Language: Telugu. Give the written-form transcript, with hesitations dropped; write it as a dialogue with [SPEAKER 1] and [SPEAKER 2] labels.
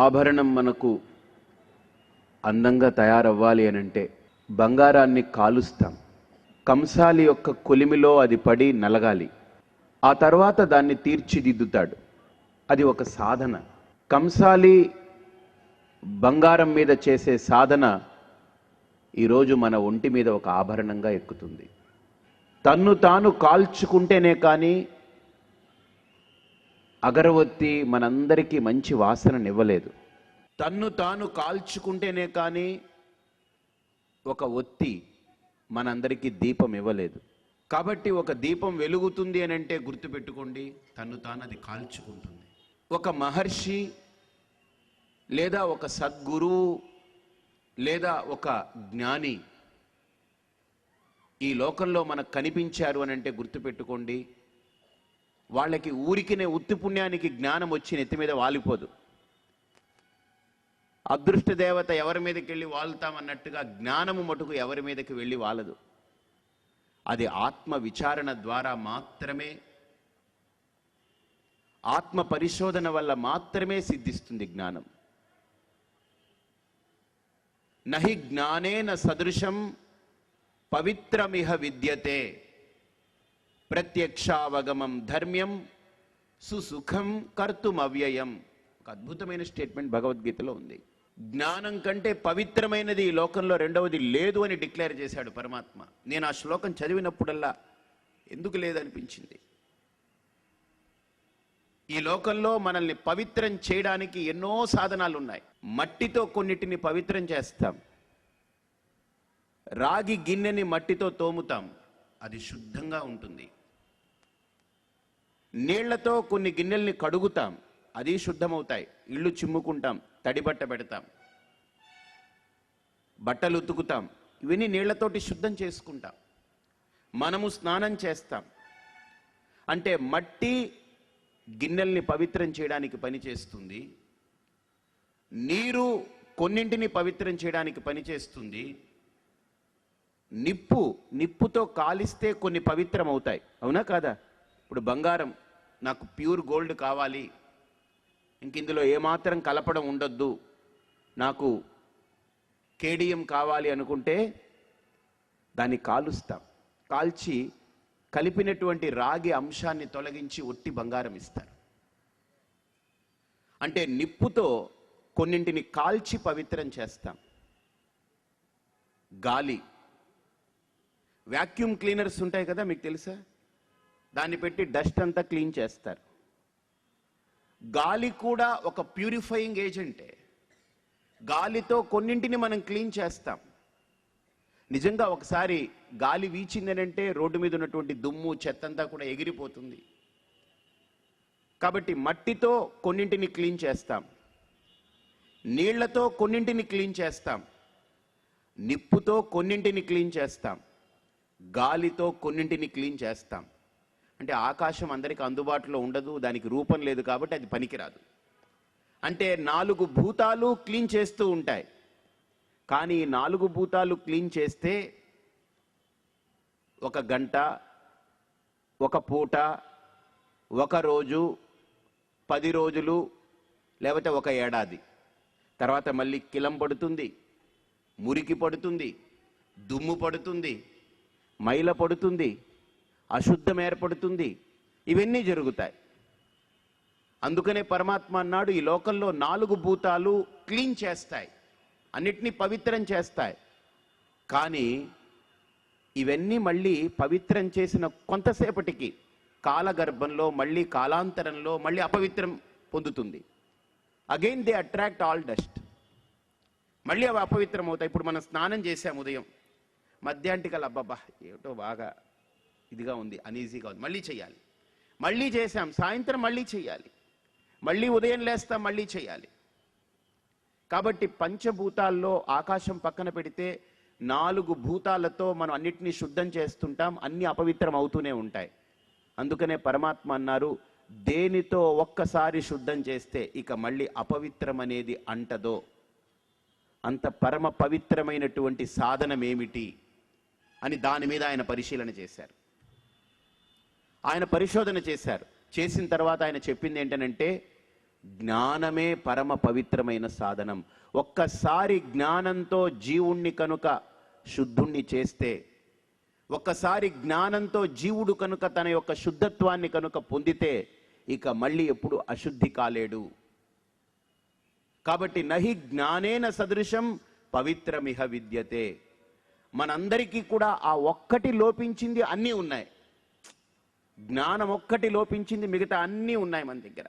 [SPEAKER 1] ఆభరణం మనకు అందంగా తయారవ్వాలి అనంటే బంగారాన్ని కాలుస్తాం. కంసాలి యొక్క కొలిమిలో అది పడి నలగాలి. ఆ తర్వాత దాన్ని తీర్చిదిద్దుతాడు. అది ఒక సాధన. కంసాలి బంగారం మీద చేసే సాధన ఈరోజు మన ఒంటి మీద ఒక ఆభరణంగా ఎక్కుతుంది. తన్ను తాను కాల్చుకుంటేనే కానీ అగరవత్తి మనందరికీ మంచి వాసననివ్వలేదు. తన్ను తాను కాల్చుకుంటేనే కానీ ఒక ఒత్తి మనందరికీ దీపం ఇవ్వలేదు. కాబట్టి ఒక దీపం వెలుగుతుంది అని అంటే గుర్తుపెట్టుకోండి, తన్ను తాను అది కాల్చుకుంటుంది. ఒక మహర్షి లేదా ఒక సద్గురువు లేదా ఒక జ్ఞాని ఈ లోకంలో మనకు కనిపించారు అని అంటే గుర్తుపెట్టుకోండి, వాళ్ళకి ఊరికినే ఉత్తి పుణ్యానికి జ్ఞానం వచ్చి నెత్తి మీద వాలిపోదు. అదృష్ట దేవత ఎవరి మీదకి వెళ్ళి వాలుతామన్నట్టుగా జ్ఞానము మటుకు ఎవరి మీదకి వెళ్ళి వాలదు. అది ఆత్మ విచారణ ద్వారా మాత్రమే, ఆత్మ పరిశోధన వల్ల మాత్రమే సిద్ధిస్తుంది జ్ఞానం. నహి జ్ఞానేన సదృశం పవిత్రమిహ విద్యతే ప్రత్యక్షావగమం ధర్మ్యం సుసుఖం కర్తుమవ్యయం. ఒక అద్భుతమైన స్టేట్మెంట్ భగవద్గీతలో ఉంది. జ్ఞానం కంటే పవిత్రమైనది ఈ లోకంలో రెండవది లేదు అని డిక్లేర్ చేశాడు పరమాత్మ. నేను ఆ శ్లోకం చదివినప్పుడల్లా ఎందుకు లేదనిపించింది. ఈ లోకంలో మనల్ని పవిత్రం చేయడానికి ఎన్నో సాధనాలు ఉన్నాయి. మట్టితో కొన్నిటిని పవిత్రం చేస్తాం. రాగి గిన్నెని మట్టితో తోముతాం, అది శుద్ధంగా ఉంటుంది. నీళ్లతో కొన్ని గిన్నెల్ని కడుగుతాం, అది శుద్ధమవుతాయి. ఇళ్ళు చిమ్ముకుంటాం, తడిబట్ట పెడతాం, బట్టలు ఉతుకుతాం, ఇవన్నీ నీళ్లతోటి శుద్ధం చేసుకుంటాం. మనము స్నానం చేస్తాం. అంటే మట్టి గిన్నెల్ని పవిత్రం చేయడానికి పనిచేస్తుంది. నీరు కొన్నింటిని పవిత్రం చేయడానికి పనిచేస్తుంది. నిప్పుతో కాలిస్తే కొన్ని పవిత్రం అవుతాయి, అవునా కాదా? ఇప్పుడు బంగారం, నాకు ప్యూర్ గోల్డ్ కావాలి, ఇంక ఇందులో ఏమాత్రం కలపడం ఉండొద్దు, నాకు కేడియం కావాలి అనుకుంటే దాన్ని కాలుస్తాం. కాల్చి కలిపినటువంటి రాగి అంశాన్ని తొలగించి ఒట్టి బంగారం ఇస్తారు. అంటే నిప్పుతో కొన్నింటిని కాల్చి పవిత్రం చేస్తాం. గాలి, వ్యాక్యూమ్ క్లీనర్స్ ఉంటాయి కదా, మీకు తెలుసా? దాన్ని పెట్టి డస్ట్ అంతా క్లీన్ చేస్తారు. గాలి కూడా ఒక ప్యూరిఫైయింగ్ ఏజెంటే. గాలితో కొన్నింటిని మనం క్లీన్ చేస్తాం. నిజంగా ఒకసారి గాలి వీచిందనంటే రోడ్డు మీద ఉన్నటువంటి దుమ్ము చెత్తంతా కూడా ఎగిరిపోతుంది. కాబట్టి మట్టితో కొన్నింటిని క్లీన్ చేస్తాం, నీళ్లతో కొన్నింటిని క్లీన్ చేస్తాం, నిప్పుతో కొన్నింటిని క్లీన్ చేస్తాం, గాలితో కొన్నింటిని క్లీన్ చేస్తాం. అంటే ఆకాశం అందరికీ అందుబాటులో ఉండదు, దానికి రూపం లేదు కాబట్టి అది పనికిరాదు. అంటే 4 భూతాలు క్లీన్ చేస్తూ ఉంటాయి. కానీ 4 భూతాలు క్లీన్ చేస్తే ఒక గంట, ఒక పూట, ఒక రోజు, 10 రోజులు, లేకపోతే ఒక ఏడాది తర్వాత మళ్ళీ కిలం పడుతుంది, మురికి పడుతుంది, దుమ్ము పడుతుంది, మైల పడుతుంది, అశుద్ధం ఏర్పడుతుంది. ఇవన్నీ జరుగుతాయి. అందుకనే పరమాత్మ అన్నాడు, ఈ లోకంలో 4 భూతాలు క్లీన్ చేస్తాయి, అన్నిటినీ పవిత్రం చేస్తాయి. కానీ ఇవన్నీ మళ్ళీ పవిత్రం చేసిన కొంతసేపటికి కాలగర్భంలో మళ్ళీ కాలాంతరంలో మళ్ళీ అపవిత్రం పొందుతుంది. Again they attract all dust. మళ్ళీ అవి అపవిత్రం అవుతాయి. ఇప్పుడు మనం స్నానం చేసాం ఉదయం, మధ్యాహ్నానికల్లా అబ్బబ్బా ఏమిటో బాగా ఇదిగా ఉంది, అనీజీగా ఉంది, మళ్ళీ చేయాలి. మళ్ళీ చేసాం, సాయంత్రం మళ్ళీ చేయాలి, మళ్ళీ ఉదయం లేస్తాం, మళ్ళీ చేయాలి. కాబట్టి పంచభూతాల్లో ఆకాశం పక్కన పెడితే 4 భూతాలతో మనం అన్నిటినీ శుద్ధం చేస్తుంటాం, అన్ని అపవిత్రం అవుతూనే ఉంటాయి. అందుకనే పరమాత్మ అన్నారు, దేనితో ఒక్కసారి శుద్ధం చేస్తే ఇక మళ్ళీ అపవిత్రం అనేది అంటదో అంత పరమ పవిత్రమైనటువంటి సాధనమేమిటి అని దాని మీద ఆయన పరిశీలన చేశారు. ఆయన పరిశోధన చేశారు. చేసిన తర్వాత ఆయన చెప్పింది ఏంటనంటే, జ్ఞానమే పరమ పవిత్రమైన సాధనం. ఒక్కసారి జ్ఞానంతో జీవుణ్ణి కనుక శుద్ధుణ్ణి చేస్తే, ఒక్కసారి జ్ఞానంతో జీవుడు కనుక తన యొక్క శుద్ధత్వాన్ని కనుక పొందితే ఇక మళ్ళీ ఎప్పుడు అశుద్ధి కాలేడు. కాబట్టి నహి జ్ఞానేన సదృశం పవిత్రమిహ విద్యతే. మనందరికీ కూడా ఆ ఒక్కటి లోపించింది, అన్నీ ఉన్నాయి. జ్ఞానం ఒక్కటి లోపించింది, మిగతా అన్నీ ఉన్నాయి మన దగ్గర.